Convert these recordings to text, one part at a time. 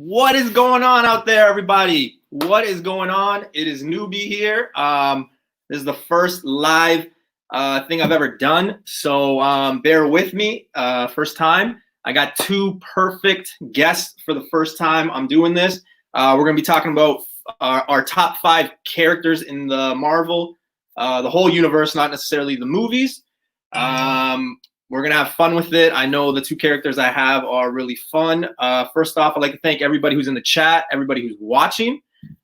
What is going on out there, everybody? What is going on? It is Newbie here. This is the first live thing I've ever done, so bear with me. First time. I got two perfect guests for the first time I'm doing this. We're going to be talking about our top 5 characters in the Marvel, the whole universe, not necessarily the movies. We're going to have fun with it. I know the two characters I have are really fun. First off, I'd like to thank everybody who's in the chat, everybody who's watching.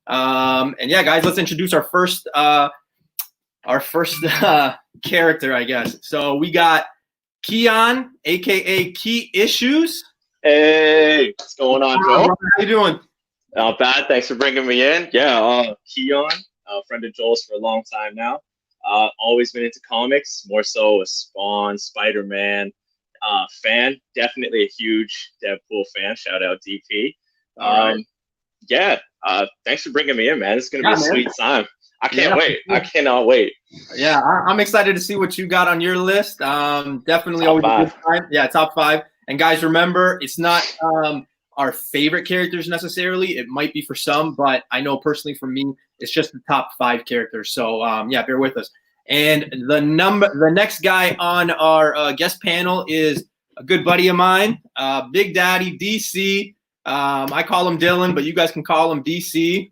And yeah, guys, let's introduce our first character, I guess. So we got Keon, a.k.a. Key Issues. Hey, what's going on, Joe? How you doing? Not bad. Thanks for bringing me in. Yeah, Keon, friend of Joel's for a long time now. Always been into comics, more so a Spawn, Spider-Man fan. Definitely a huge Deadpool fan. Shout out DP. Right. Yeah, thanks for bringing me in, man. It's going to be a sweet time. I can't wait. I cannot wait. Yeah, I'm excited to see what you got on your list. Definitely Top always a good 5. time. Yeah, top 5. And guys, remember, it's not our favorite characters necessarily. It might be for some, but I know personally for me, it's just the top 5 characters. So yeah, bear with us. And the next guy on our guest panel is a good buddy of mine, Big Daddy DC. I call him Dylan, but you guys can call him DC.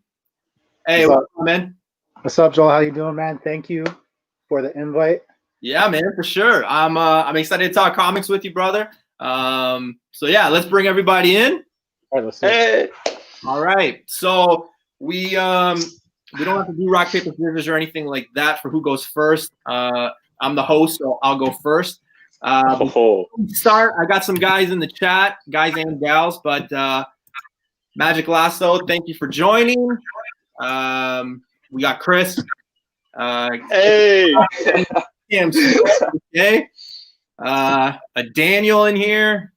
Hey, what's up, man? What's up, Joel? How you doing, man? Thank you for the invite. Yeah, man, for sure. I'm excited to talk comics with you, brother. So yeah, let's bring everybody in. All right, let's see. Hey. All right. So we don't have to do rock, paper, scissors or anything like that for who goes first. I'm the host, so I'll go first. Before we start, I got some guys in the chat, guys and gals, but Magic Lasso, thank you for joining. We got Chris. Hey. Okay. A Daniel in here.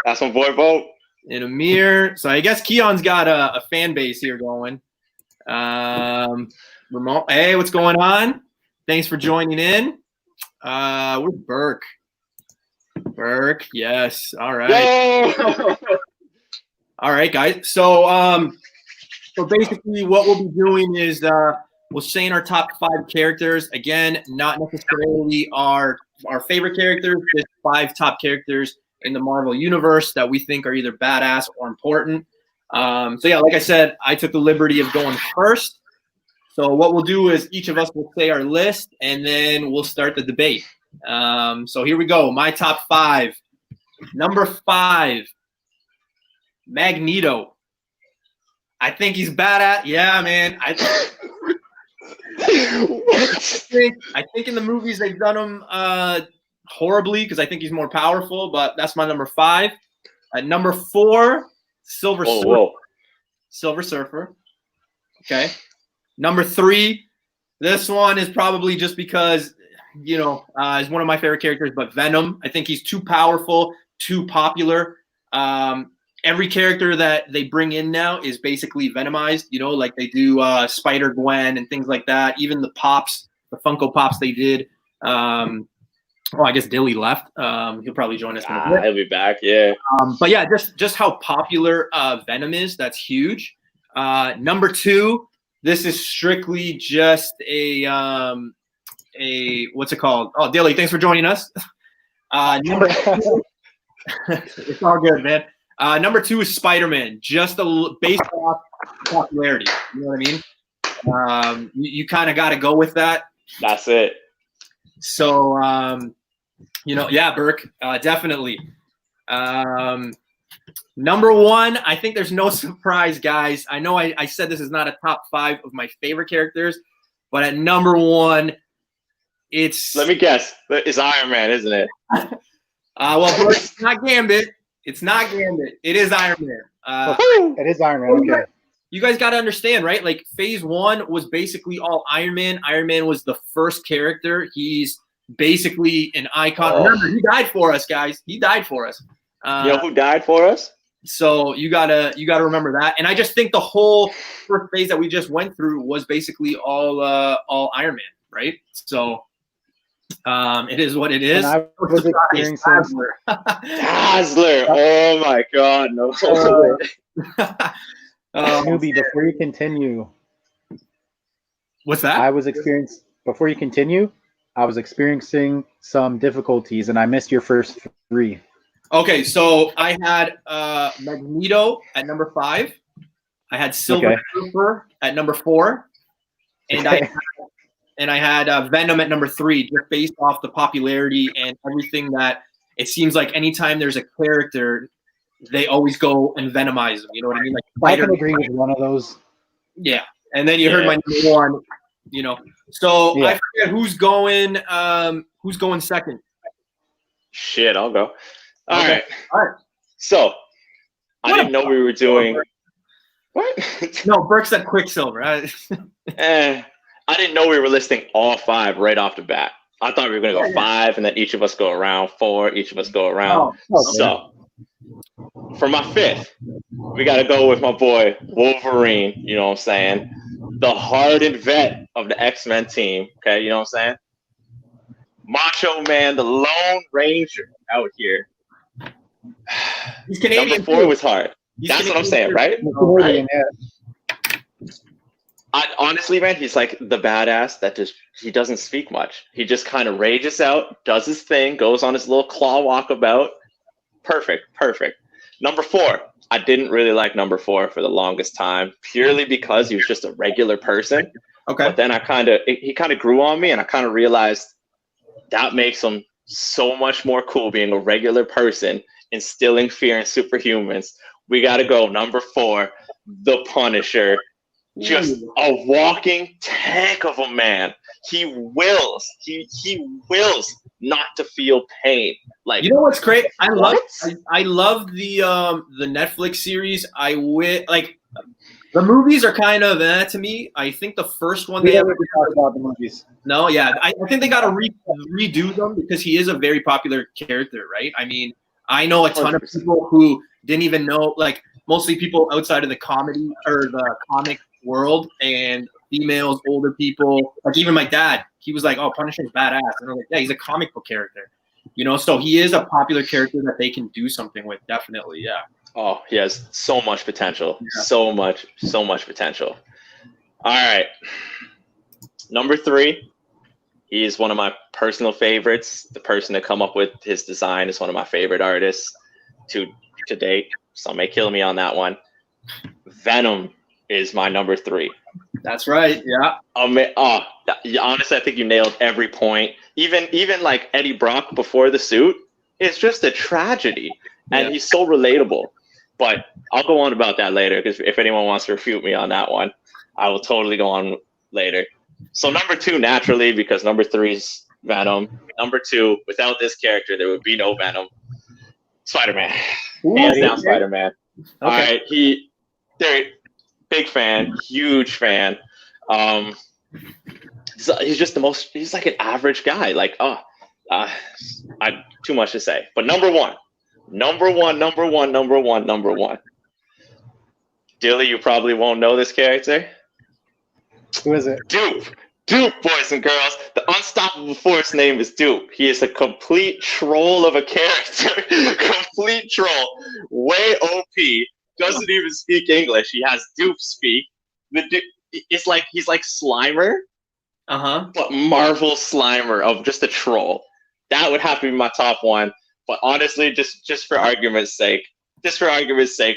That's my boy, Bo. And Amir. So I guess Keon's got a fan base here going. Ramon, hey, what's going on? Thanks for joining in. Where's Burke? Burke, yes. All right. All right, guys. So basically what we'll be doing is we'll say in our top 5 characters. Again, not necessarily our favorite characters, just 5 top characters in the Marvel universe that we think are either badass or important. So yeah, like I said, I took the liberty of going first. So what we'll do is each of us will say our list, and then we'll start the debate. So here we go. My top 5. Number 5, Magneto. I think he's badass. Yeah, man. I think in the movies they've done him horribly because I think he's more powerful, but that's my number 5. At number 4, Silver Surfer. Whoa. Silver Surfer. Okay. Number 3, this one is probably just because, you know, is one of my favorite characters, but Venom. I think he's too powerful, too popular. Every character that they bring in now is basically Venomized, you know, like they do Spider-Gwen and things like that. Even the Pops, the Funko Pops they did. I guess Dilly left. He'll probably join us in a bit. He'll be back, yeah. But yeah, just how popular Venom is, that's huge. Number 2, this is strictly just a what's it called? Oh, Dilly, thanks for joining us. Number 2, it's all good, man. Number 2 is Spider-Man, just based off popularity. You know what I mean? You kind of got to go with that. That's it. So, you know, yeah, Burke, definitely. Number 1, I think there's no surprise, guys. I know I said this is not a top 5 of my favorite characters, but at number 1, it's... Let me guess. It's Iron Man, isn't it? Well, Burke, it's not Gambit. It's not Gambit. It is Iron Man. It is Iron Man. Okay. You guys got to understand, right? Like phase 1 was basically all Iron Man. Iron Man was the first character. He's basically an icon. Remember, he died for us, guys. He died for us. You know who died for us? So you gotta remember that. And I just think the whole first phase that we just went through was basically all Iron Man, right? So It is what it is. And I was experiencing Dazzler. Oh my God, no. newbie. Before you continue, What's that? Before you continue, I was experiencing some difficulties, and I missed your first three. Okay, so I had Magneto at number 5. I had Silver Surfer at number 4, and I had Venom at number 3, just based off the popularity and everything that it seems like anytime there's a character, they always go and venomize them. You know what I mean? Like I can agree with one of those. Yeah, and then you heard my number 1. You know, so I forget who's going second. Shit, I'll go. All Okay. right. All right. So I didn't know we were doing what? No, Burke said Quicksilver. I didn't know we were listing all 5 right off the bat. I thought we were gonna go 5, and then each of us go around 4. Each of us go around. So for my 5th, we got to go with my boy Wolverine. You know what I'm saying? The hardened vet of the X-Men team. Okay, you know what I'm saying? Macho Man, the Lone Ranger out here. He's Canadian. Number 4 was hard. That's Canadian, what I'm saying, right? Honestly, man, he's like the badass that he doesn't speak much. He just kind of rages out, does his thing, goes on his little claw walkabout. Perfect. Number 4. I didn't really like number 4 for the longest time, purely because he was just a regular person. Okay. But then he kind of grew on me, and I kind of realized that makes him so much more cool, being a regular person, instilling fear in superhumans. We got to go number 4, the Punisher. Just a walking tank of a man. He wills not to feel pain. Like, you know what's great? I love the Netflix series. The movies are kind of to me. I think the first one we haven't talked about the movies. No, yeah, I think they got to redo them because he is a very popular character, right? I mean, I know a ton 100%. Of people who didn't even know, like mostly people outside of the comedy or the comic world, and females, older people, like even my dad, he was like, "Oh, Punisher's badass," and I'm like, "Yeah, he's a comic book character." You know, so he is a popular character that they can do something with, definitely, yeah. Oh, he has so much potential. Yeah. So much potential. All right. Number 3, he is one of my personal favorites. The person to come up with his design is one of my favorite artists to date. Some may kill me on that one. Venom is my number 3. That's right, yeah. Honestly, I think you nailed every point. Even like Eddie Brock before the suit, it's just a tragedy. And he's so relatable. But I'll go on about that later, because if anyone wants to refute me on that one, I will totally go on later. So number 2, naturally, because number 3 is Venom. Number 2, without this character, there would be no Venom. Spider-Man. Hands down, Spider-Man. Okay. All right, big fan, huge fan. He's just he's like an average guy. Like, too much to say. But number one. Dilly, you probably won't know this character. Who is it? Dupe, boys and girls. The Unstoppable Force name is Dupe. He is a complete troll of a character. Complete troll. Way OP. Doesn't even speak English. He has Dupe speak. It's like he's like Slimer. But Marvel Slimer of just a troll. That would have to be my top 1. But honestly, just for argument's sake,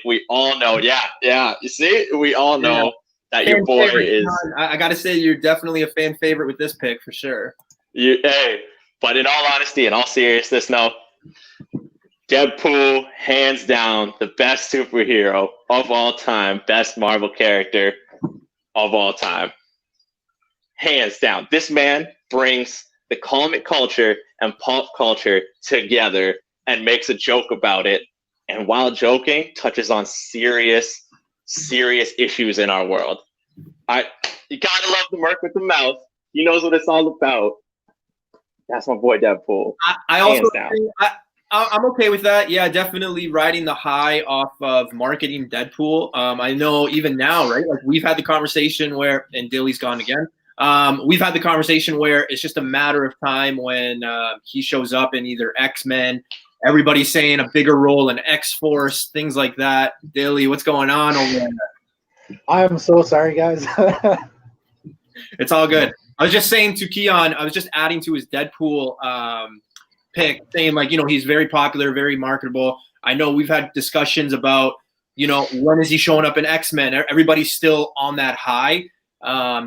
we all know. Yeah. You see, we all know that your boy is. I gotta say, you're definitely a fan favorite with this pick for sure. But in all honesty, in all seriousness, no. Deadpool, hands down, the best superhero of all time, best Marvel character of all time. Hands down. This man brings the comic culture and pop culture together and makes a joke about it. And while joking, touches on serious issues in our world. You gotta love the Merc with the mouth. He knows what it's all about. That's my boy Deadpool. I also think I'm okay with that. Yeah, definitely riding the high off of marketing Deadpool. I know even now, right? Like we've had the conversation where, and Dilly's gone again. We've had the conversation where it's just a matter of time when he shows up in either X-Men. Everybody's saying a bigger role in X-Force, things like that. Dilly, what's going on over there? I am so sorry, guys. It's all good. I was just saying to Keon, I was just adding to his Deadpool pick, saying like, he's very popular, very marketable. I know we've had discussions about, when is he showing up in X-Men? Everybody's still on that high.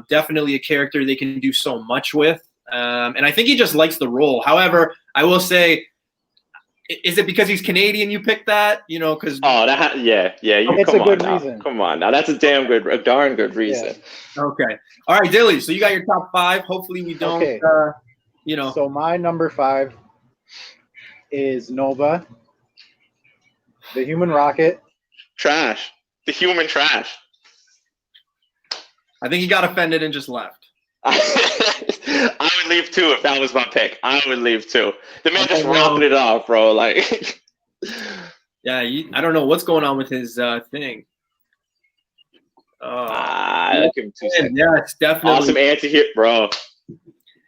Definitely a character they can do so much with. And I think he just likes the role. However, I will say, is it because he's Canadian you picked that? Because It's a good reason. Come on now, that's a darn good reason. Yeah. Okay, all right, Dilly. So you got your top 5. Hopefully we don't. Okay. So my number 5 is Nova, the Human Rocket. Trash. The human trash. I think he got offended and just left. I would leave too if that was my pick. I would leave too. The man just rounded it off, bro. Like, yeah, I don't know what's going on with his thing. I'll give him 2 seconds. Yeah, it's definitely Awesome anti-hit, bro.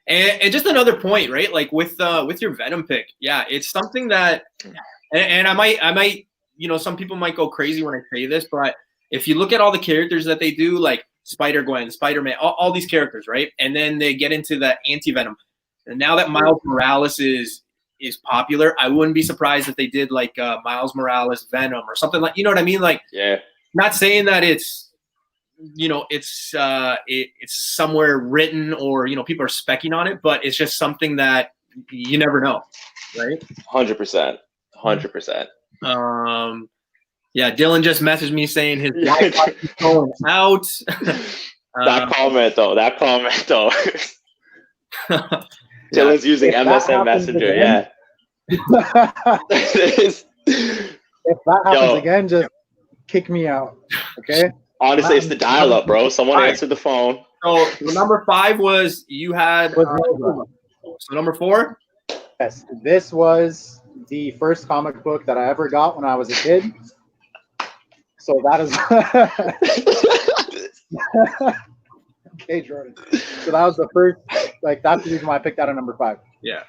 And just another point, right? Like with your Venom pick, yeah, it's something that, and I might, some people might go crazy when I say this, but if you look at all the characters that they do, like Spider-Gwen, Spider-Man, all these characters, right? And then they get into the anti-Venom. And now that Miles Morales is popular, I wouldn't be surprised if they did like Miles Morales Venom or something like, you know what I mean? Like, yeah. Not saying that it's somewhere written or people are specking on it, but it's just something that you never know, right? 100%. Yeah, Dylan just messaged me saying his Wi-Fi is going out. That comment though. Dylan's using MSN Messenger. Again, if that happens again, just kick me out. Okay. Honestly, it's the dial-up, bro. Someone answered the phone. So number 5 was you had. So number 4. Yes, this was the first comic book that I ever got when I was a kid. So that is okay, Jordan. So that was the first, that's the reason why I picked out a number 5. Yeah.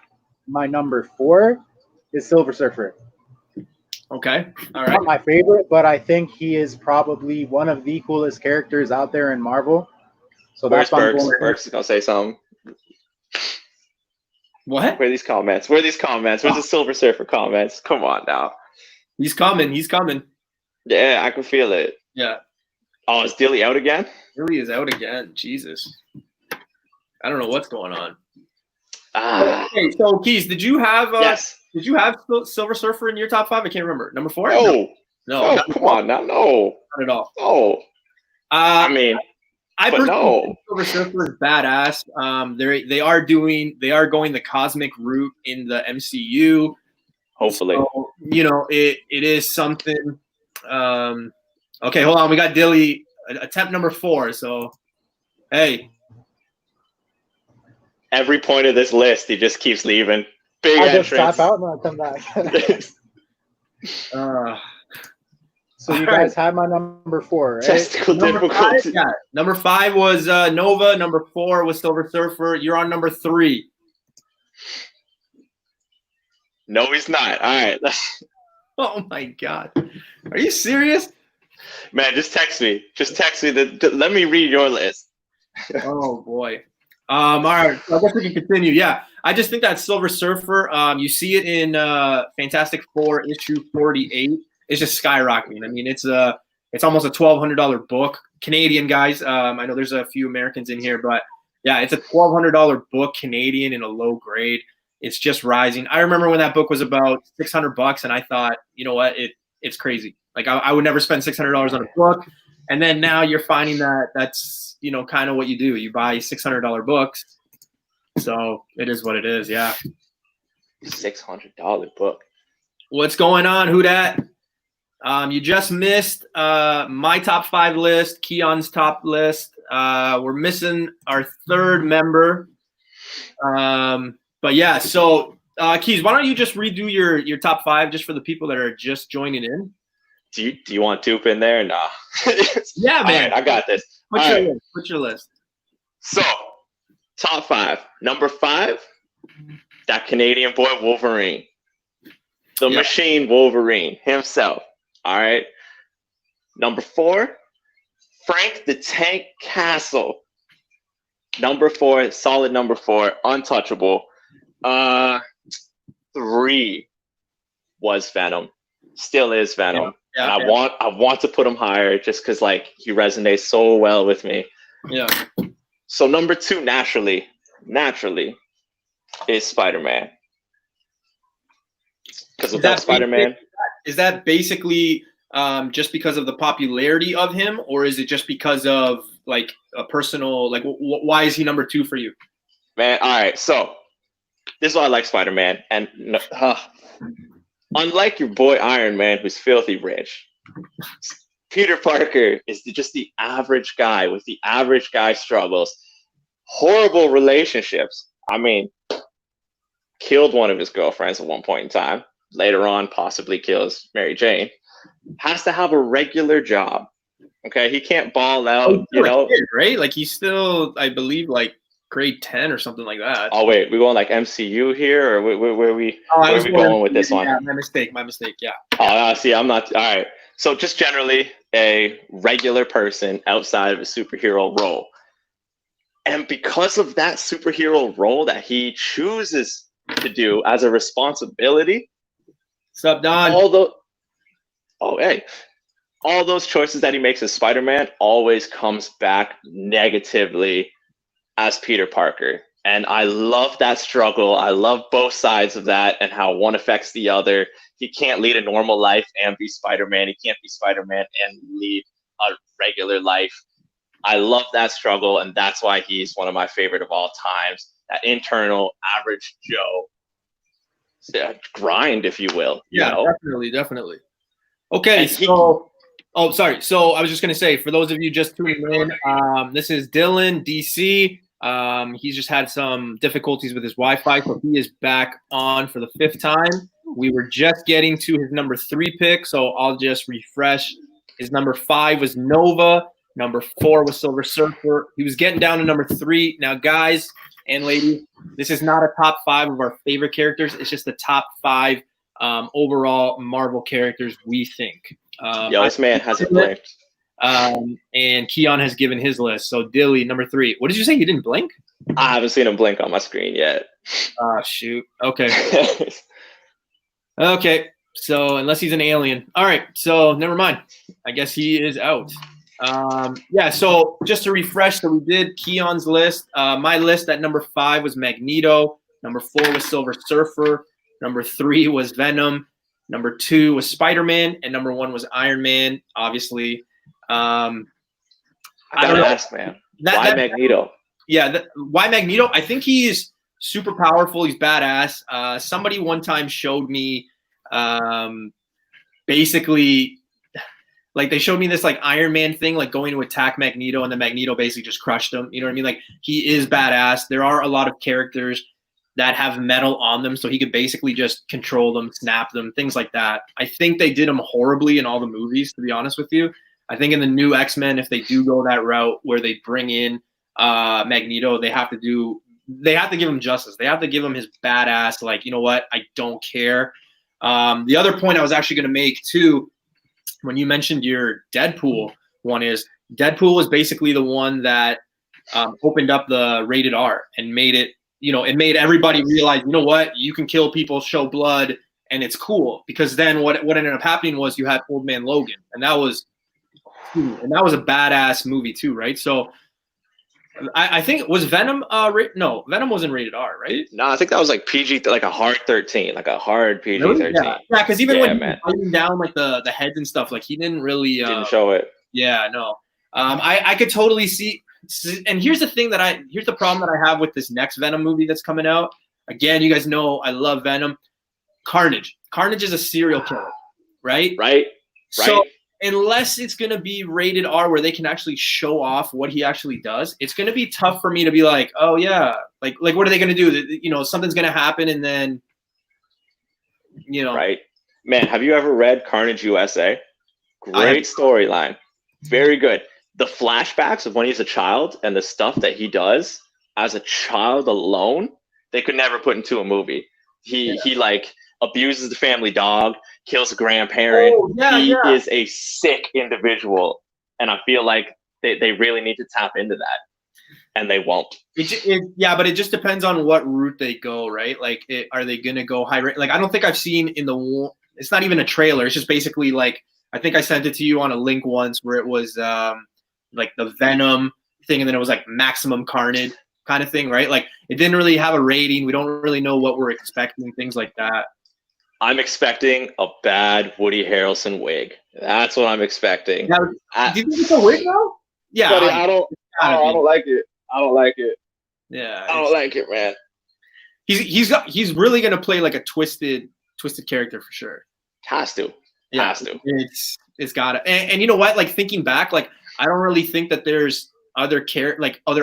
My number 4 is Silver Surfer. Okay. All right. Not my favorite, but I think he is probably one of the coolest characters out there in Marvel. So that's why I'm going. Burks is gonna say something. What? Where are these comments? Where's the Silver Surfer comments? Come on now. He's coming. Yeah, I can feel it. Yeah. Oh, is Dilly out again? Dilly is out again. Jesus. I don't know what's going on. Okay, so Keys, did you have yes. Did you have Silver Surfer in your top 5? I can't remember. Number 4? No, come on now. No. Not at all. No. I personally think Silver Surfer is badass. They are going the cosmic route in the MCU. Hopefully. So, it is something. Okay, hold on. We got Dilly attempt number 4. So, hey. Every point of this list, he just keeps leaving. Big I entrance. just tap out and I'll come back. So you guys have my number 4, right? Technical difficulty. Number 5 was Nova. Number 4 was Silver Surfer. You're on number 3. No, he's not. All right. Oh my God. Are you serious? Man, just text me. Let me read your list. Oh boy. All right. I guess we can continue. Yeah. I just think that Silver Surfer, you see it in Fantastic Four issue 48. It's just skyrocketing. I mean, it's almost a $1,200 book. Canadian, guys. I know there's a few Americans in here, but yeah, it's a $1,200 book, Canadian, in a low grade. It's just rising. I remember when that book was about $600, and I thought, you know what, it's crazy. Like I would never spend $600 on a book. And then now you're finding that that's kind of what you do. You buy $600 books. So it is what it is. Yeah. $600 book. What's going on? Who dat? You just missed my top 5 list, Keon's top list. We're missing our 3rd member. But yeah, so Keys, why don't you just redo your top 5 just for the people that are just joining in? Do you want Dupe in there? Nah. Yeah, man. Right, I got this. What's your list? So Top 5. Number 5, that Canadian boy Wolverine. The Yeah. Machine Wolverine himself. All right. Number 4, Frank the Tank Castle. Number 4, solid number 4, untouchable. 3 was Venom. Still is Venom. Yeah, And I want to put him higher just because like he resonates so well with me. yeah. So number 2, naturally, is Spider-Man. Because without Spider-Man, Is that basically just because of the popularity of him, or is it just because of like a personal like? Why is he number 2 for you? man. All right, so this is why I like Spider-Man, and unlike your boy Iron Man, who's filthy rich, Peter Parker is just the average guy with the average guy struggles, horrible relationships. I mean, killed one of his girlfriends at one point in time. Later on, possibly kills Mary Jane. Has to have a regular job. Okay, he can't ball out. He's still a kid, right? Like he's still, I believe, like grade 10 or something like that. Oh wait, we going like MCU here, or where we going with this one? Yeah, my mistake. Yeah. Oh, see, I'm not. All right. So just generally a regular person outside of a superhero role. And because of that superhero role that he chooses to do as a responsibility, What's up, Don? all those choices that he makes as Spider-Man always comes back negatively as Peter Parker. And I love that struggle. I love both sides of that and how one affects the other. He can't lead a normal life and be Spider-Man. He can't be Spider-Man and lead a regular life. I love that struggle, and that's why he's one of my favorite of all times. That internal, average Joe grind, if you will. Yeah, you know? definitely. Okay, so sorry. So I was just gonna say, for those of you just tuning in, this is Dylan DC. He's just had some difficulties with his Wi-Fi, so he is back on for the 5th time. We were just getting to his number 3 pick, so I'll just refresh. His number 5 was Nova. Number 4 was Silver Surfer. He was getting down to number 3. Now, guys and ladies, this is not a top 5 of our favorite characters. It's just the top 5 overall Marvel characters we think. This man hasn't blinked. And Keon has given his list. So Dilly, number 3. What did you say? You didn't blink? I haven't seen him blink on my screen yet. Shoot. Okay. Okay. So unless he's an alien. All right. So never mind. I guess he is out. So just to refresh, so we did Keon's list. My list at number 5 was Magneto. Number 4 was Silver Surfer. Number 3 was Venom. Number 2 was Spider-Man, and number 1 was Iron Man. Obviously, I don't ask, man. Why Magneto? Yeah, why Magneto? I think he's super powerful. He's badass. Somebody one time showed me, basically. Like they showed me this like Iron Man thing, like going to attack Magneto, and then Magneto basically just crushed him. You know what I mean? Like he is badass. There are a lot of characters that have metal on them, so he could basically just control them, snap them, things like that. I think they did him horribly in all the movies, to be honest with you. I think in the new X-Men, if they do go that route where they bring in Magneto, they have to give him justice. They have to give him his badass, like, you know what, I don't care. The other point I was actually going to make too, when you mentioned your Deadpool one, is Deadpool was basically the one that opened up the rated R and made it, it made everybody realize, you know what, you can kill people, show blood, and it's cool. Because then what ended up happening was you had Old Man Logan, and that was a badass movie too, right? So I think was Venom no, Venom wasn't rated R, right? No, I think that was like PG, like a hard 13, like a hard PG-13. Really? Yeah, because even when he was fighting down like the heads and stuff, like he didn't really didn't show it. Yeah, no. I could totally see. And here's the problem that I have with this next Venom movie that's coming out. Again, you guys know I love Venom. Carnage. Carnage is a serial killer, right? Right. So unless it's going to be rated R where they can actually show off what he actually does, it's going to be tough for me to be like, oh yeah, like what are they going to do? Something's going to happen, and then, Right. Man, have you ever read Carnage USA? Great storyline. Very good. The flashbacks of when he's a child and the stuff that he does, as a child alone, they could never put into a movie. He like abuses the family dog, kills a grandparent. Oh, yeah, He yeah. is a sick individual, and I feel like they really need to tap into that, and they won't. Yeah, but it just depends on what route they go, right? Like, are they gonna go high rate? Like, I don't think I've seen it's not even a trailer. It's just basically like, I think I sent it to you on a link once where it was like the Venom thing, and then it was like maximum carnage kind of thing, right? Like, it didn't really have a rating. We don't really know what we're expecting, things like that. I'm expecting a bad Woody Harrelson wig. That's what I'm expecting. Now, do you think it's a wig though? Yeah, Buddy, I don't like it. I don't like it. Yeah, I don't like it, man. He's really gonna play like a twisted character for sure. Has to. Yeah, Has to. It's gotta. And you know what? Like, thinking back, like, I don't really think that there's other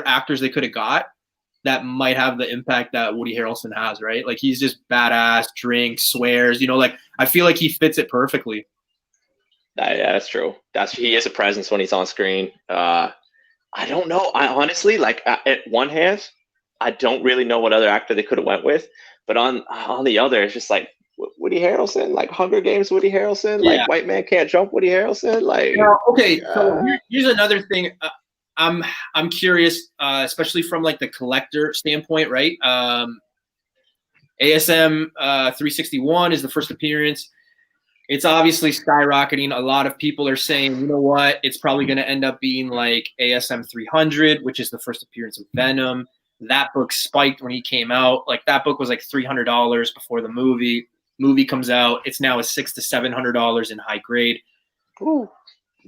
actors they could have got that might have the impact that Woody Harrelson has, right? Like, he's just badass, drinks, swears, like, I feel like he fits it perfectly. Yeah, that's true. He is a presence when he's on screen. I don't know. I honestly, like, at one hand, I don't really know what other actor they could have went with, but on the other, it's just like Woody Harrelson, like Hunger Games Woody Harrelson, like White Man Can't Jump Woody Harrelson, like. Okay, so here's another thing. I'm curious, especially from like the collector standpoint, right? ASM 361 is the first appearance. It's obviously skyrocketing. A lot of people are saying, you know what? It's probably going to end up being like ASM 300, which is the first appearance of Venom. That book spiked when he came out. Like, that book was like $300 before the movie. Movie comes out. It's now $600 to $700 in high grade. Ooh.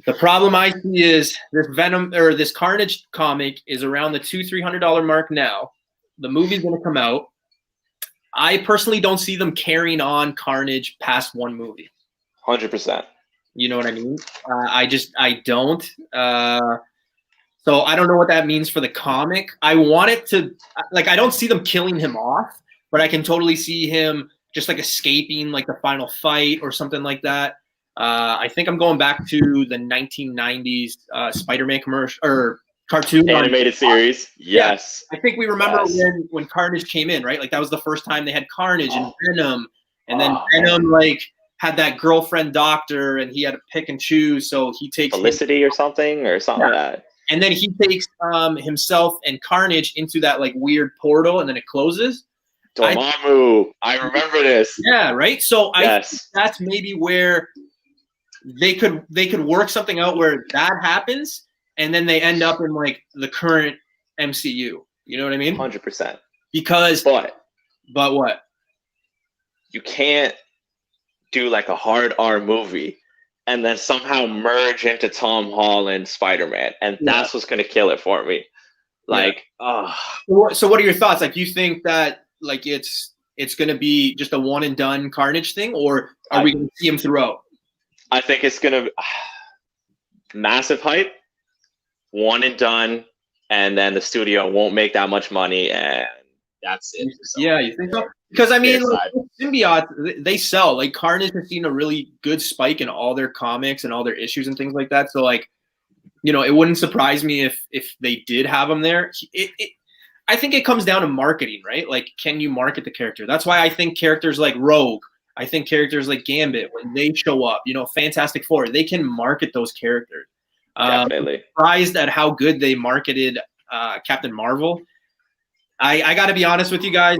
The problem I see is this Venom or this Carnage comic is around the $200-300 mark now. The movie's going to come out. I personally don't see them carrying on Carnage past one movie. 100%. You know what I mean? I don't. So I don't know what that means for the comic. I want it to, like, I don't see them killing him off, but I can totally see him just like escaping like the final fight or something like that. I think I'm going back to the 1990s Spider-Man commercial or cartoon animated series. Yes. Yeah, I think we remember when Carnage came in, right? Like, that was the first time they had Carnage and Venom, and then Venom like had that girlfriend doctor, and he had to pick and choose. So he takes Felicity or something like that. And then he takes himself and Carnage into that like weird portal, and then it closes. Dormammu. I remember this. Yeah, right. So I think that's maybe where they could work something out where that happens, and then they end up in like the current MCU. You know what I mean? 100%. Because but what? You can't do like a hard R movie and then somehow merge into Tom Holland Spider-Man, and that's what's gonna kill it for me. Like, So what are your thoughts? Like, you think that like it's gonna be just a one and done Carnage thing, or are we gonna see him throughout? I think it's gonna massive hype, one and done, and then the studio won't make that much money, and that's it. So, yeah, you think so? Because I mean, like, symbiotes, they sell. Like, Carnage has seen a really good spike in all their comics and all their issues and things like that. So, like, it wouldn't surprise me if they did have him there. I think it comes down to marketing, right? Like, can you market the character? That's why I think characters like Rogue, I think characters like Gambit, when they show up, Fantastic Four, they can market those characters. Definitely. I'm surprised at how good they marketed Captain Marvel. I got to be honest with you guys.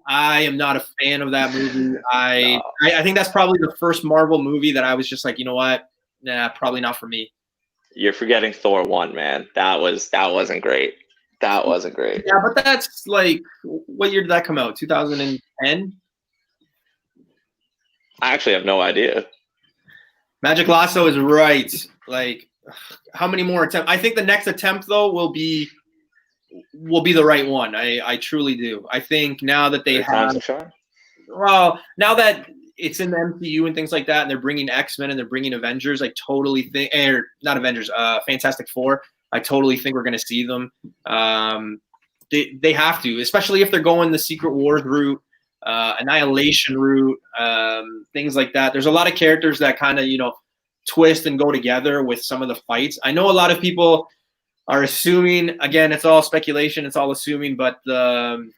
I am not a fan of that movie. I think that's probably the first Marvel movie that I was just like, you know what? Nah, probably not for me. You're forgetting Thor 1, man. That wasn't great. That wasn't great. Yeah, but that's like, what year did that come out? 2010? I actually have no idea. Magic Lasso is right. Like, how many more attempts? I think the next attempt, though, will be the right one. I truly do. I think now that they have, now that it's in the MCU and things like that, and they're bringing X-Men and they're bringing Avengers, I totally think, or not Avengers, Fantastic Four, I totally think we're going to see them. They have to, especially if they're going the Secret Wars route, Annihilation route, things like that. There's a lot of characters that kind of, twist and go together with some of the fights. I know a lot of people are assuming, again, it's all speculation, it's all assuming, but the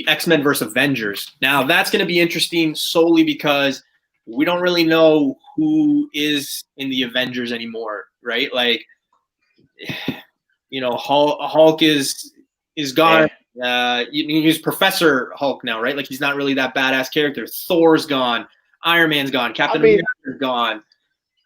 X-Men versus Avengers. Now that's going to be interesting solely because we don't really know who is in the Avengers anymore, right? Like, you know, Hulk is gone. He's Professor Hulk now, right? Like, he's not really that badass character. Thor's gone. Iron Man's gone. Captain America's gone.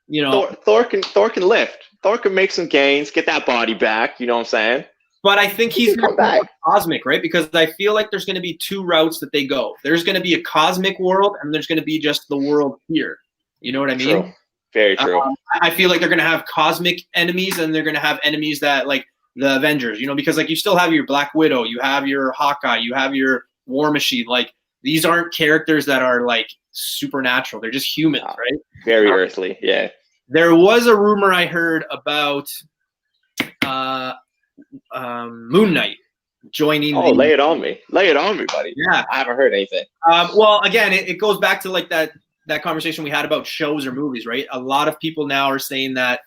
You know, Thor can lift. Thor can make some gains, get that body back. You know what I'm saying? but I think he's come back. cosmic, right? Because I feel like there's going to be two routes that they go. There's going to be a cosmic world, and there's going to be just the world here. You know what I mean? True. Very true. I feel like they're going to have cosmic enemies, and they're going to have enemies that, like, the Avengers, you know, because, like, you still have your Black Widow, you have your Hawkeye, you have your War Machine. Like, these aren't characters that are, like, supernatural. They're just humans, right? Very earthly, yeah. There was a rumor I heard about Moon Knight joining. Oh, lay it on me. Lay it on me, buddy. Yeah. I haven't heard anything. Well, again, it goes back to, like, that conversation we had about shows or movies, right? A lot of people now are saying that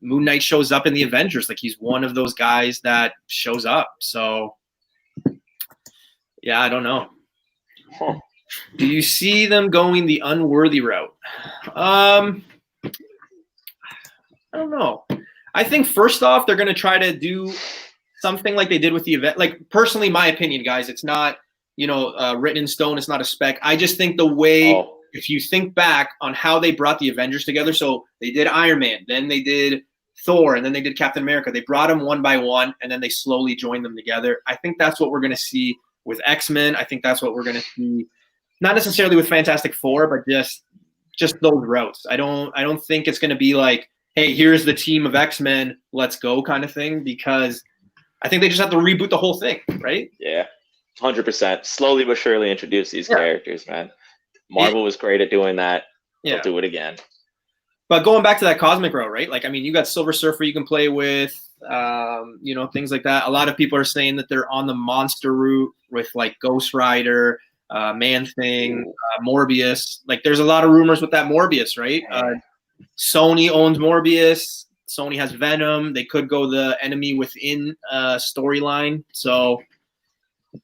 Moon Knight shows up in the Avengers. Like, he's one of those guys that shows up. So, yeah, I don't know. Huh. Do you see them going the unworthy route? I don't know. I think first off, they're going to try to do something like they did with the event. Like, personally, my opinion, guys, it's not, you know, written in stone. It's not a spec. I just think the way, if you think back on how they brought the Avengers together, so they did Iron Man, then they did Thor, and then they did Captain America. They brought them one by one, and then they slowly joined them together. I think that's what we're going to see with X-Men. I think that's what we're going to see, not necessarily with Fantastic Four, but just those routes. I don't think it's going to be like, hey, here's the team of X-Men, let's go kind of thing, because I think they just have to reboot the whole thing, right? Yeah, 100%. Slowly but surely introduce these characters, man. Marvel was great at doing that. They'll do it again. But going back to that cosmic route, right? Like, I mean, you got Silver Surfer you can play with, you know, things like that. A lot of people are saying that they're on the monster route with, like, Ghost Rider, Man-Thing, Morbius. Like, there's a lot of rumors with that Morbius, right? Sony owns Morbius. Sony has Venom. They could go the enemy within storyline. So,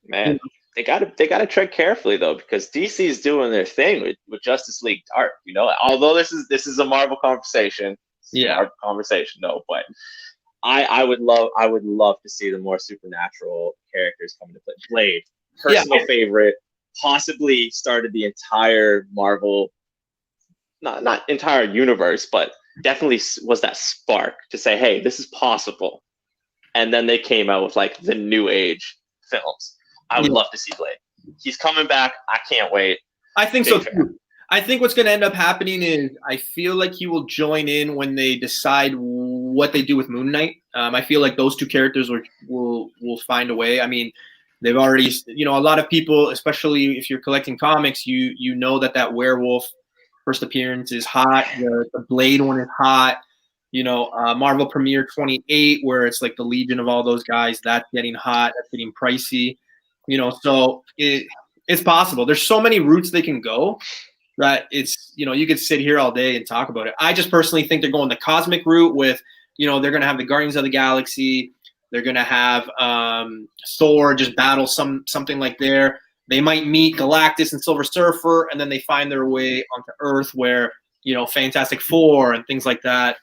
man, they gotta tread carefully though, because DC is doing their thing with Justice League Dark. You know, although this is a Marvel conversation, no, but I would love to see the more supernatural characters come into play. Blade, personal favorite, possibly started the entire Marvel, not entire universe, but definitely was that spark to say, hey, this is possible. And then they came out with, like, the new age films. I would love to see Blade. He's coming back. I can't wait. I think so too. I think what's going to end up happening is I feel like he will join in when they decide what they do with Moon Knight. I feel like those two characters will find a way. I mean, they've already, you know, a lot of people, especially if you're collecting comics, you know that werewolf first appearance is hot. The Blade one is hot. You know, Marvel Premiere 28, where it's like the Legion of all those guys, that's getting hot. That's getting pricey. You know, so it's possible. There's so many routes they can go that it's, you know, you could sit here all day and talk about it. I just personally think they're going the cosmic route with, you know, they're going to have the Guardians of the Galaxy. They're going to have Thor just battle something like there. They might meet Galactus and Silver Surfer, and then they find their way onto Earth where, you know, Fantastic Four and things like that.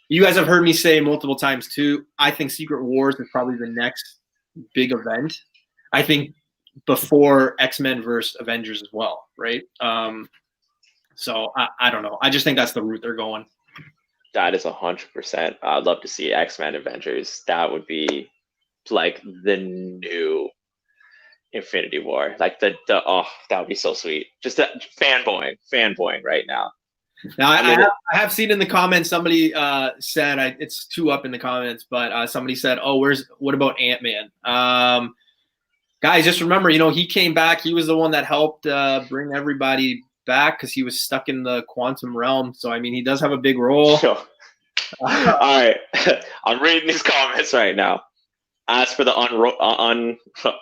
You guys have heard me say multiple times too, I think Secret Wars is probably the next big event. I think before X-Men versus Avengers as well, right? So I don't know. I just think that's the route they're going. That is 100%. I'd love to see X-Men Avengers. That would be like the new Infinity War. Like that would be so sweet. Just fanboying right now. Now I have seen in the comments somebody said it's two up in the comments, but somebody said, "Oh, what about Ant-Man?" Guys, just remember, you know, he came back. He was the one that helped bring everybody back because he was stuck in the quantum realm. So I mean, he does have a big role. Sure. All right, I'm reading these comments right now. As for the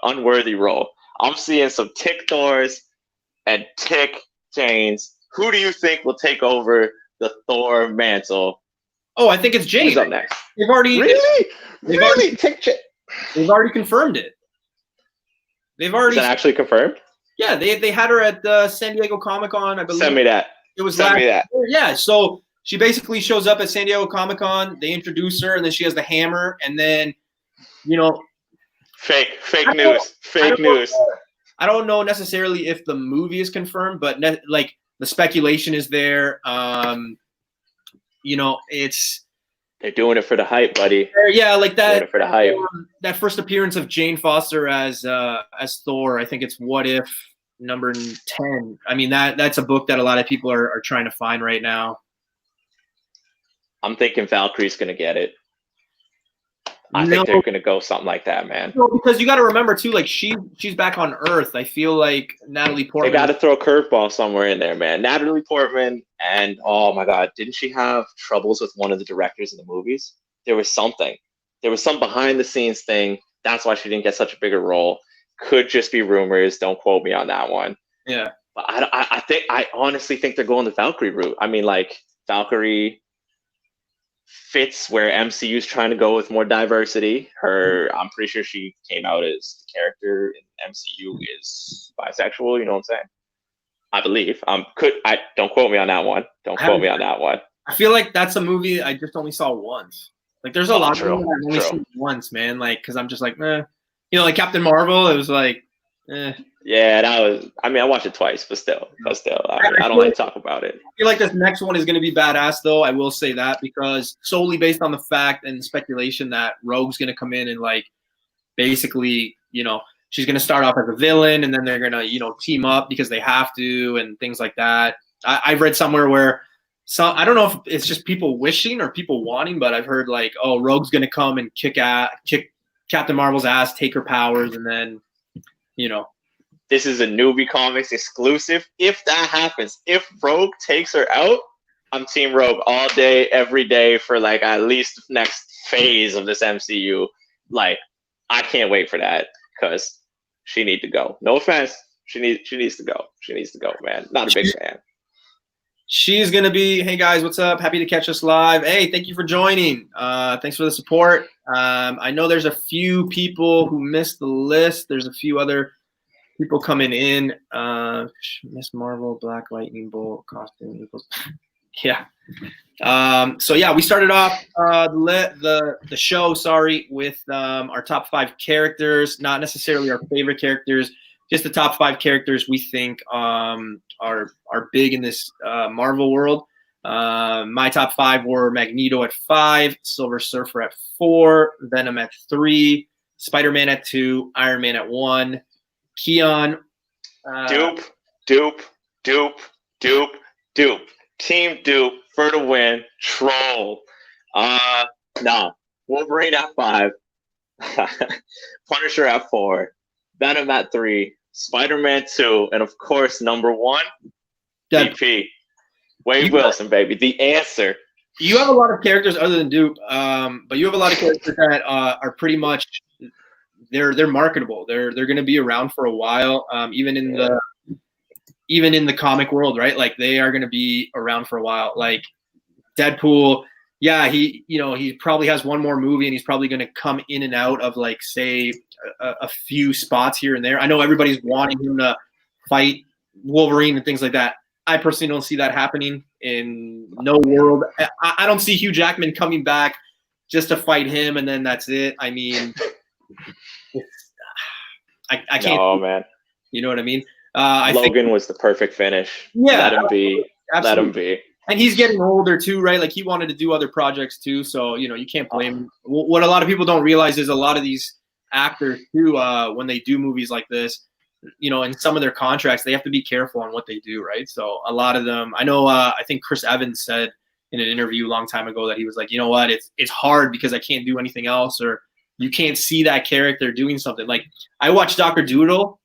unworthy role, I'm seeing some Tick Thors and Tick Janes. Who do you think will take over the Thor mantle Oh, I think it's Jane. Who's up next? They've already Really? they've already confirmed it. They've Is already that actually confirmed? yeah, they had her at San Diego Comic-Con, I believe. Send me that. It was Send last me that. year. Yeah, so she basically shows up at San Diego Comic-Con, they introduce her, and then she has the hammer, and then, Fake I don't news. I don't know necessarily if the movie is confirmed, but like the speculation is there. It's They're doing it for the hype, buddy. yeah, like Doing that it for the hype. that first appearance of Jane Foster as Thor. I think it's What If number 10. I mean that's a book that a lot of people are trying to find right now. I'm thinking Valkyrie's gonna get it. I think they're gonna go something like that, man. No, because you got to remember too, like she's back on Earth. I feel like Natalie Portman. They got to throw a curveball somewhere in there, man. Natalie Portman, and oh my God, didn't she have troubles with one of the directors in the movies? There was something. There was some behind the scenes thing. That's why she didn't get such a bigger role. Could just be rumors. Don't quote me on that one. Yeah. But I honestly think they're going the Valkyrie route. I mean, like Valkyrie fits where MCU is trying to go with more diversity. I'm pretty sure she came out as the character in MCU is bisexual. You know what I'm saying? I believe. Don't quote me on that one. Don't quote me on that one. I feel like that's a movie I just only saw once. Like there's a lot of movies I've only seen once, man. Like because I'm just like, like Captain Marvel. It was like, Yeah, that was. I mean, I watched it twice, but still, I don't like to talk about it. I feel like this next one is going to be badass, though. I will say that because solely based on the fact and speculation that Rogue's going to come in and like basically, she's going to start off as a villain and then they're going to, team up because they have to and things like that. I've read somewhere where I don't know if it's just people wishing or people wanting, but I've heard like, oh, Rogue's going to come and kick Captain Marvel's ass, take her powers, and then, This is a Newbie Comics exclusive. If that happens, if Rogue takes her out, I'm Team Rogue all day, every day for like at least the next phase of this MCU. Like, I can't wait for that because she needs to go. No offense, she needs to go. She needs to go, man. Not a big fan. She's going to be, hey guys, what's up? Happy to catch us live. Hey, thank you for joining. Thanks for the support. I know there's a few people who missed the list. There's a few other people coming in. Miss Marvel, Black Lightning Bolt, costume equals. Yeah. So yeah, we started off the show, with our top 5 characters, not necessarily our favorite characters, just the top 5 characters we think are big in this Marvel world. My top 5 were Magneto at 5, Silver Surfer at 4, Venom at 3, Spider-Man at 2, Iron Man at 1, Keon. Dupe. Team Dupe for the win. Troll. Wolverine at 5. Punisher at 4. Venom at 3. Spider-Man 2. And of course, number 1, DP. Wade Wilson, baby. The answer. You have a lot of characters other than Dupe, but you have a lot of characters that are pretty much they're marketable. They're going to be around for a while, even in the comic world, right? Like they are going to be around for a while. Like Deadpool, yeah, he probably has one more movie and he's probably going to come in and out of like say a few spots here and there. I know everybody's wanting him to fight Wolverine and things like that. I personally don't see that happening in no world. I don't see Hugh Jackman coming back just to fight him and then that's it. I mean, I can't. Oh man, you know what I mean? Logan was the perfect finish. Yeah, let him be. Absolutely. Let him be. And he's getting older too, right? Like he wanted to do other projects too, so you can't blame him. What a lot of people don't realize is a lot of these actors too, when they do movies like this, in some of their contracts, they have to be careful on what they do, right? So a lot of them, I know, I think Chris Evans said in an interview a long time ago that he was like, you know what, it's hard because I can't do anything else, or you can't see that character doing something. Like I watched Dr. Doodle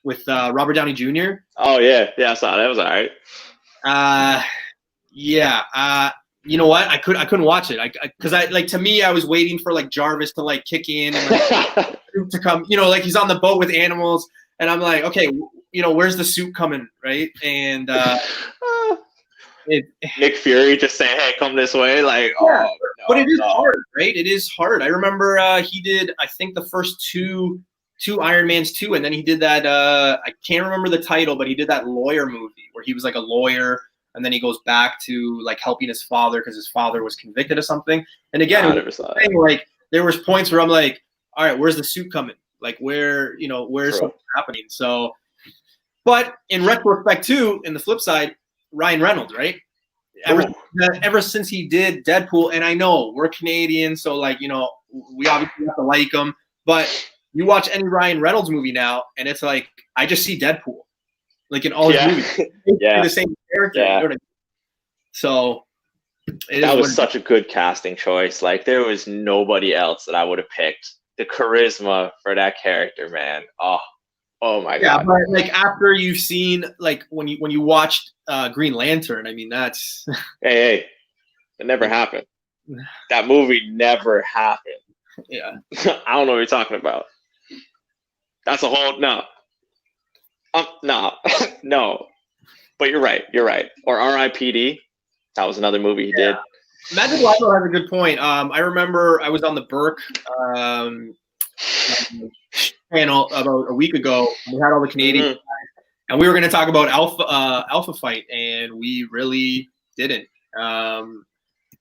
with Robert Downey Jr. Oh yeah, I saw that. It was all right. You know what? I couldn't watch it. Because to me, I was waiting for like Jarvis to like kick in and like, to come. Like he's on the boat with animals, and I'm like, okay, where's the suit coming, right? And Nick Fury just saying, "Hey, come this way." Like, Yeah, oh, no, but it is no. hard, right? It is hard. I remember he did, I think, the first two Iron Mans 2, and then he did that. I can't remember the title, but he did that lawyer movie where he was like a lawyer, and then he goes back to like helping his father because his father was convicted of something. And again, I never saw that. like there was points where I'm like, all right, where's the suit coming? Like where's True. something happening? So, but in retrospect too, in the flip side, Ryan Reynolds, right? Ever since he did Deadpool, and I know we're Canadian, so like we obviously have to like him, but you watch any Ryan Reynolds movie now, and it's like I just see Deadpool, like in all his movies. Yeah, the same character. Yeah. You know what I mean? So that was such a good casting choice. Like there was nobody else that I would have picked. The charisma for that character, man. Oh my god. Yeah, but like after you've seen like when you watched Green Lantern, I mean that's hey, it never happened. That movie never happened. Yeah. I don't know what you're talking about. That's a whole no. No. But you're right. Or R.I.P.D. That was another movie he did. Magic Lilo has a good point. I remember I was on the Burke panel about a week ago. We had all the Canadian guys, and we were going to talk about Alpha Fight, and we really didn't.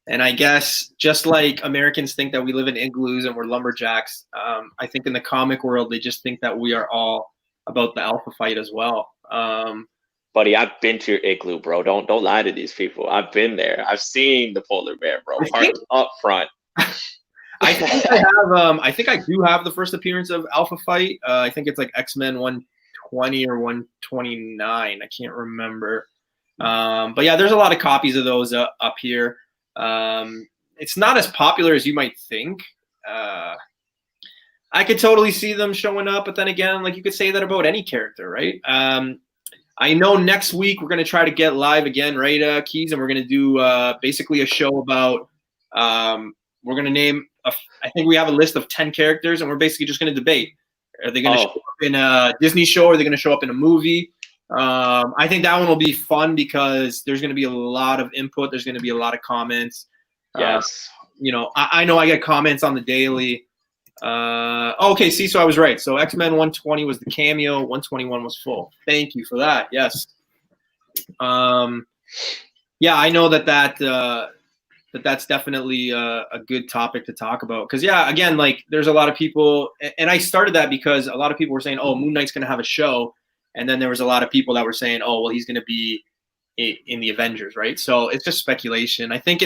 And I guess just like Americans think that we live in igloos and we're lumberjacks, I think in the comic world they just think that we are all about the Alpha Fight as well. Buddy, I've been to your igloo, bro. Don't lie to these people. I've been there. I've seen the polar bear, bro. Up front. I think I have. I think I do have the first appearance of Alpha Fight. I think it's like X-Men 120 or 129. I can't remember. But yeah, there's a lot of copies of those up here. It's not as popular as you might think. I could totally see them showing up, but then again, like you could say that about any character, right? I know next week we're going to try to get live again, right, Keys? And we're going to do basically a show about we're going to name I think we have a list of 10 characters, and we're basically just going to debate. Are they going to show up in a Disney show? Or are they going to show up in a movie? I think that one will be fun because there's going to be a lot of input. There's going to be a lot of comments. Yes. I know I get comments on the daily. Okay, see, so I was right. So X-Men 120 was the cameo. 121 was full. Thank you for that. Yes. Yeah, I know that's definitely a good topic to talk about. Because, yeah, again, like there's a lot of people, and I started that because a lot of people were saying, oh, Moon Knight's going to have a show. And then there was a lot of people that were saying, oh, well, he's going to be in the Avengers, right? So it's just speculation. I think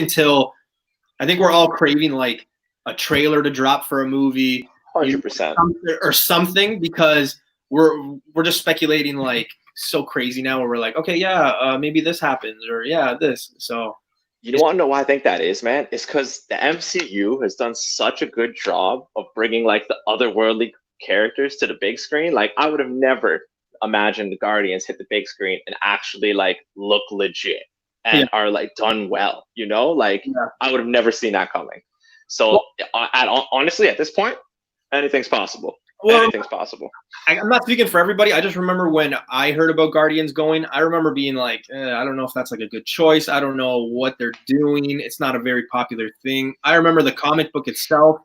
we're all craving like a trailer to drop for a movie, 100%, or something, because we're just speculating like so crazy now where we're like, okay, yeah, maybe this happens, or yeah, this. So you want to know why I think that is, man? It's because the MCU has done such a good job of bringing like the otherworldly characters to the big screen. Like I would have never imagined the Guardians hit the big screen and actually like look legit and are like done well. I would have never seen that coming. So honestly, at this point, anything's possible. Anything's possible. I'm not speaking for everybody. I just remember when I heard about Guardians going, I remember being like, I don't know if that's like a good choice. I don't know what they're doing. It's not a very popular thing. I remember the comic book itself,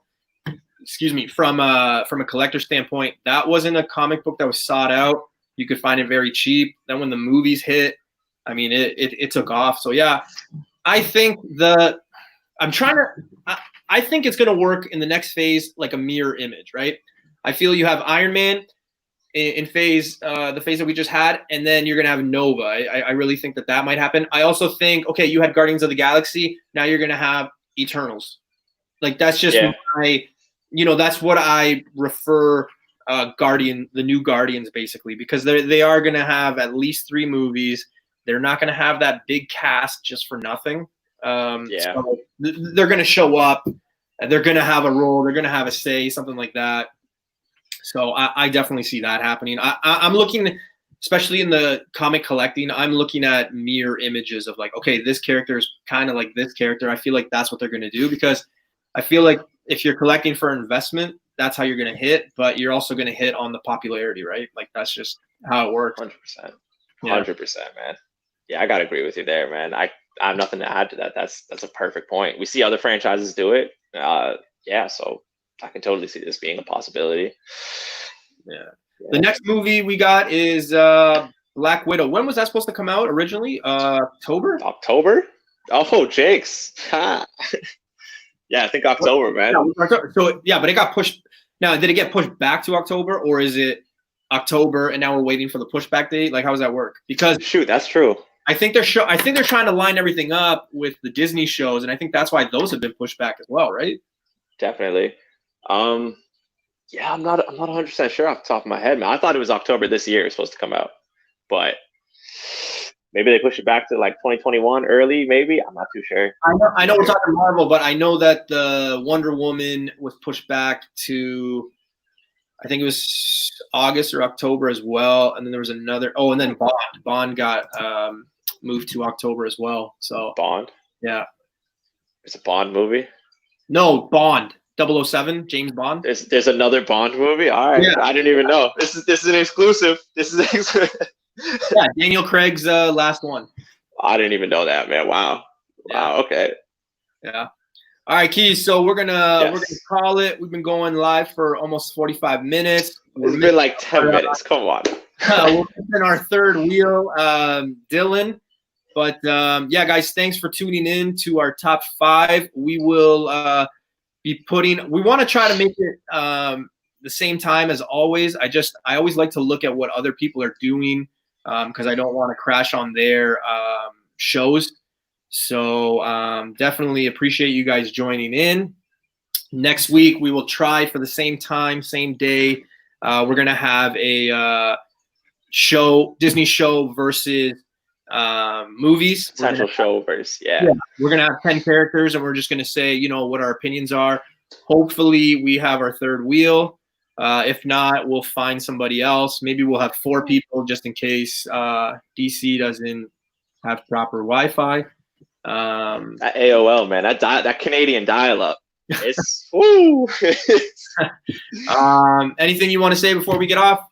from a collector standpoint, that wasn't a comic book that was sought out. You could find it very cheap. Then when the movies hit, I mean, it took off. So yeah, I think I think it's going to work in the next phase like a mirror image, right? I feel you have Iron Man in the phase that we just had, and then you're going to have Nova. I really think that might happen. I also think, okay, you had Guardians of the Galaxy. Now you're going to have Eternals. Like that's just that's what I refer the new Guardians basically, because they are going to have at least 3 movies. They're not going to have that big cast just for nothing. So they're going to show up. They're going to have a role. They're going to have a say, something like that. So I definitely see that happening. I'm looking, especially in the comic collecting, I'm looking at mirror images of like, okay, this character is kind of like this character. I feel like that's what they're going to do, because I feel like if you're collecting for investment, that's how you're going to hit, but you're also going to hit on the popularity, right? Like that's just how it works. 100%. 100%, man. Yeah, I gotta agree with you there, man. I have nothing to add to that. That's a perfect point. We see other franchises do it. Yeah, so I can totally see this being a possibility. Yeah. The next movie we got is Black Widow. When was that supposed to come out originally? October? October? Oh, Jake's. Yeah, I think October, man. So yeah, but it got pushed. Now, did it get pushed back to October, or is it October and now we're waiting for the pushback date? Like, how does that work? Because shoot, that's true. I think they're trying to line everything up with the Disney shows, and I think that's why those have been pushed back as well, right? Definitely. Yeah, I'm not 100% sure off the top of my head, man. I thought it was October this year it's supposed to come out, but maybe they push it back to like 2021 early, maybe. I'm not too sure. I know we're talking Marvel, but I know that the Wonder Woman was pushed back to, I think it was August or October as well, and then there was another. Oh, and then Bond got moved to October as well. So Bond? Yeah. It's a Bond movie? No, Bond. 007, James Bond. There's another Bond movie? All right. Yeah. I didn't even know. This is an exclusive. Yeah, Daniel Craig's last one. I didn't even know that, man. Wow. Yeah. Wow, okay. Yeah. All right, Keys. So we're gonna call it. We've been going live for almost 45 minutes. It's been like 10 minutes. Come on. We're in our third wheel, Dylan. But yeah, guys, thanks for tuning in to our top 5. We will be we want to try to make it the same time as always. I always like to look at what other people are doing because I don't want to crash on their shows. So definitely appreciate you guys joining in. Next week, we will try for the same time, same day. We're going to have a Disney show versus movies. Potential show versus, yeah. We're going to have 10 characters, and we're just going to say, what our opinions are. Hopefully, we have our third wheel. If not, we'll find somebody else. Maybe we'll have 4 people just in case DC doesn't have proper Wi-Fi. That AOL, man, that Canadian dial-up. It's woo. Anything you want to say before we get off?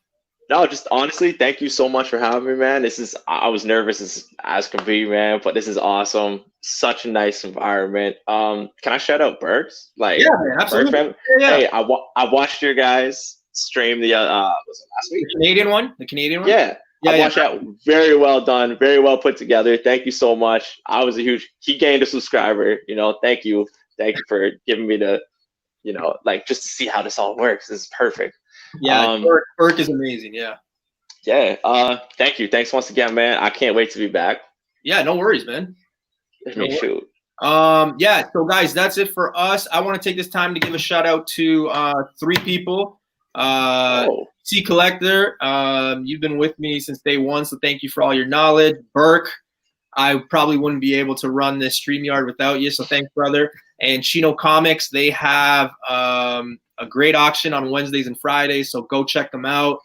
No, just honestly, thank you so much for having me, man. I was nervous as can be, man, but this is awesome. Such a nice environment. Can I shout out Berks? Like, yeah, man, absolutely. Berks, yeah. Hey, I watched your guys stream the was it last week? The Canadian one. Yeah. I watched that. Very well done. Very well put together. Thank you so much. He gained a subscriber. Thank you. Thank you for giving me the, just to see how this all works. This is perfect. Yeah, Burke is amazing. Yeah. Yeah. Thank you. Thanks once again, man. I can't wait to be back. Yeah. No worries, man. Shoot. Yeah. So guys, that's it for us. I want to take this time to give a shout out to 3 people. C Collector, you've been with me since day one, so thank you for all your knowledge. Burke, I probably wouldn't be able to run this StreamYard without you, so thanks, brother. And Chino Comics, they have a great auction on Wednesdays and Fridays, so go check them out.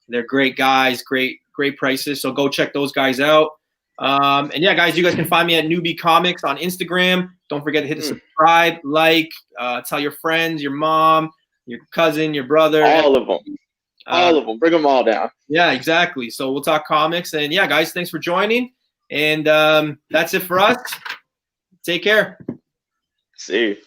They're great guys, great prices, so go check those guys out. And yeah, guys, you guys can find me at Newbie Comics on Instagram. Don't forget to hit the subscribe, tell your friends, your mom, your cousin, your brother. All of them. All of them. Bring them all down. Yeah, exactly. So we'll talk comics. And yeah, guys, thanks for joining. And that's it for us. Take care. See you.